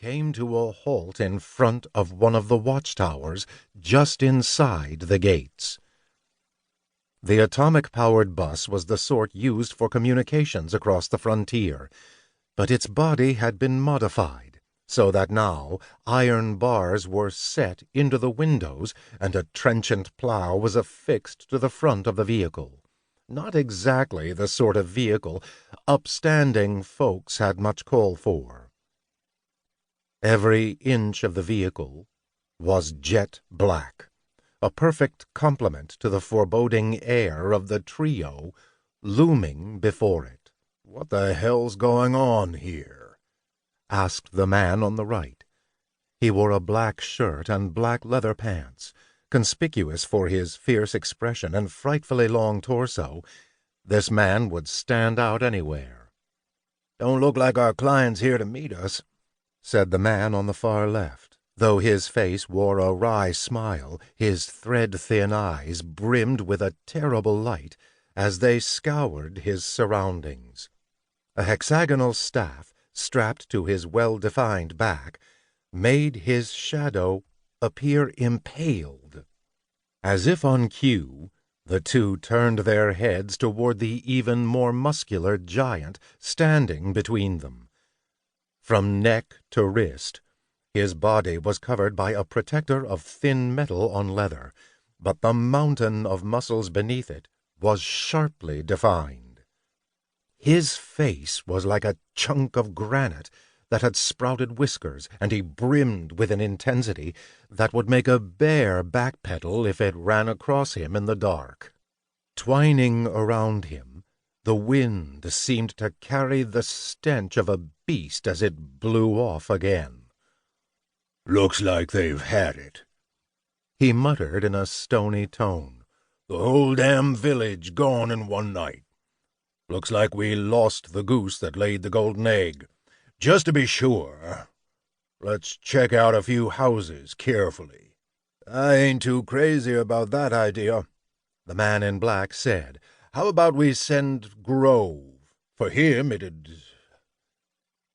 came to a halt in front of one of the watchtowers just inside the gates. The atomic-powered bus was the sort used for communications across the frontier, but its body had been modified so that now iron bars were set into the windows and a trenchant plow was affixed to the front of the vehicle. Not exactly the sort of vehicle upstanding folks had much call for. Every inch of the vehicle was jet black, a perfect complement to the foreboding air of the trio looming before it. "What the hell's going on here?" asked the man on the right. He wore a black shirt and black leather pants. Conspicuous for his fierce expression and frightfully long torso, this man would stand out anywhere. "Don't look like our client's here to meet us," said the man on the far left. Though his face wore a wry smile, his thread-thin eyes brimmed with a terrible light as they scoured his surroundings. A hexagonal staff, strapped to his well-defined back, made his shadow appear impaled. As if on cue, the two turned their heads toward the even more muscular giant standing between them. From neck to wrist, his body was covered by a protector of thin metal on leather, but the mountain of muscles beneath it was sharply defined. His face was like a chunk of granite that had sprouted whiskers, and he brimmed with an intensity that would make a bear backpedal if it ran across him in the dark. Twining around him, the wind seemed to carry the stench of a beast as it blew off again. "Looks like they've had it," he muttered in a stony tone. "The whole damn village gone in one night. Looks like we lost the goose that laid the golden egg. Just to be sure, let's check out a few houses carefully." "I ain't too crazy about that idea," the man in black said. "How about we send Grove? For him it'd—"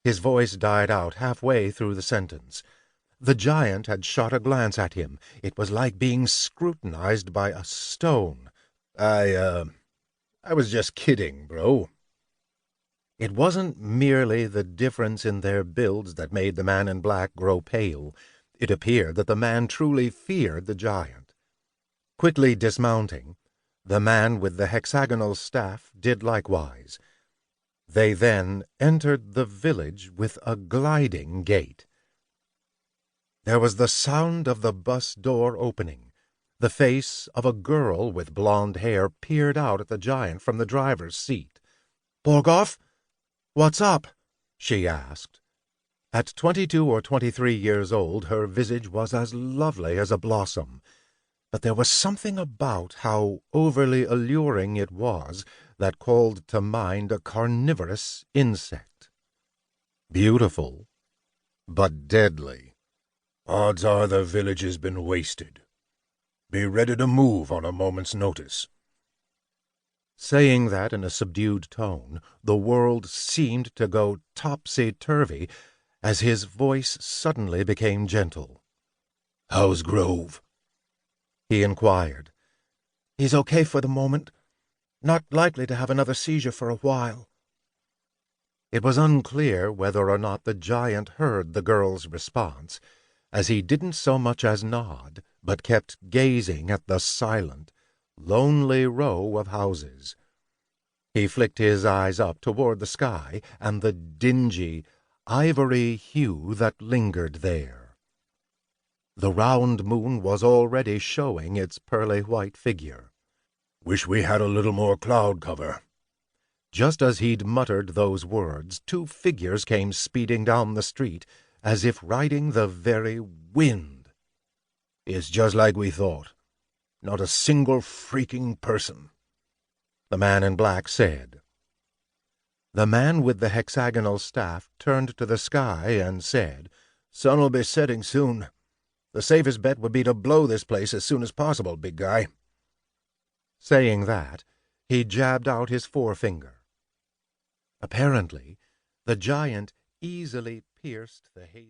His voice died out halfway through the sentence. The giant had shot a glance at him. It was like being scrutinized by a stone. I was just kidding, bro." It wasn't merely the difference in their builds that made the man in black grow pale. It appeared that the man truly feared the giant. Quickly dismounting, the man with the hexagonal staff did likewise. They then entered the village with a gliding gait. There was the sound of the bus door opening. The face of a girl with blonde hair peered out at the giant from the driver's seat. "Borgoff? What's up?" she asked. At 22 or 23 years old, her visage was as lovely as a blossom, but there was something about how overly alluring it was that called to mind a carnivorous insect. Beautiful, but deadly. "Odds are the village has been wasted. Be ready to move on a moment's notice." Saying that in a subdued tone, the world seemed to go topsy-turvy as his voice suddenly became gentle. "How's Grove?" he inquired. "He's okay for the moment. Not likely to have another seizure for a while." It was unclear whether or not the giant heard the girl's response, as he didn't so much as nod, but kept gazing at the silent, lonely row of houses. He flicked his eyes up toward the sky and the dingy, ivory hue that lingered there. The round moon was already showing its pearly-white figure. "Wish we had a little more cloud cover." Just as he'd muttered those words, two figures came speeding down the street, as if riding the very wind. "It's just like we thought. Not a single freaking person," the man in black said. The man with the hexagonal staff turned to the sky and said, "Sun'll be setting soon. The safest bet would be to blow this place as soon as possible, big guy." Saying that, he jabbed out his forefinger. Apparently, the giant easily pierced the haze.